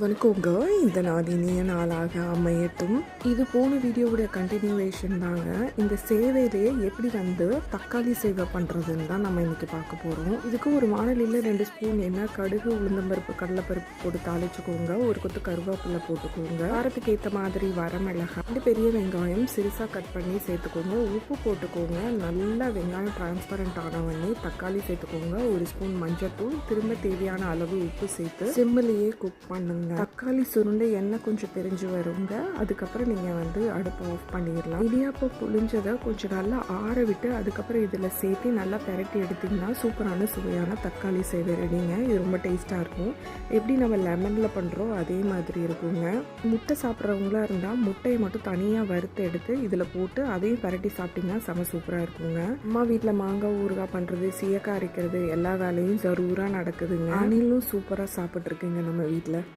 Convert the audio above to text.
வணக்கங்க. இந்த நாள் இனிய நாளாக அமையட்டும். இது போன வீடியோவுடைய கண்டினியூவேஷன் தாங்க. இந்த சேவையிலேயே எப்படி தக்காளி சேவை பண்ணுறதுன்னு தான் நம்ம இன்றைக்கி பார்க்க போகிறோம். இதுக்கு ஒரு வானலியில் 2 ஸ்பூன் எண்ணெய், கடுகு, உளுந்தம்பருப்பு, கடலைப்பருப்பு போட்டு தாளிச்சுக்கோங்க. ஒரு கொத்து கருவேப்பிலை போட்டுக்கோங்க. காரத்துக்கு ஏற்ற மாதிரி வரமிளகாய், 2 பெரிய வெங்காயம் சிறுசாக கட் பண்ணி சேர்த்துக்கோங்க. உப்பு போட்டுக்கோங்க. நல்லா வெங்காயம் டிரான்ஸ்பரண்ட் ஆனவொடனே தக்காளி சேர்த்துக்கோங்க. ஒரு ஸ்பூன் மஞ்சள்தூள், திரும்ப தேவையான அளவு உப்பு சேர்த்து சிம்மிலேயே குக் பண்ணுங்க. தக்காளி சுருண்டு எண்ணெய் கொஞ்சம் பிரிஞ்சு வருங்க. அதுக்கப்புறம் நீங்கள் அடுப்பை ஆஃப் பண்ணிடலாம். இடியாப்பம் புளிஞ்சதை கொஞ்சம் நல்லா ஆற விட்டு அதுக்கப்புறம் இதில் சேர்த்து நல்லா பெரட்டி எடுத்திங்கன்னா சூப்பரான சுவையான தக்காளி சேவை ரெடிங்க. இது ரொம்ப டேஸ்ட்டாக இருக்கும். எப்படி நம்ம லெமனில் பண்ணுறோம் அதே மாதிரி இருக்குங்க. முட்டை சாப்பிட்றவங்களா இருந்தால் முட்டையை மட்டும் தனியாக வறுத்து எடுத்து இதில் போட்டு அதையும் பெரட்டி சாப்பிட்டிங்கன்னா செம சூப்பராக இருக்குங்க. அம்மா வீட்டில் மாங்காய் ஊறுகாய் பண்ணுறது, சீயக்காய் அரைக்கிறது எல்லா வேலையும் ஜரூராக நடக்குதுங்க. அணிலும் சூப்பராக சாப்பிட்ருக்குங்க நம்ம வீட்டில்.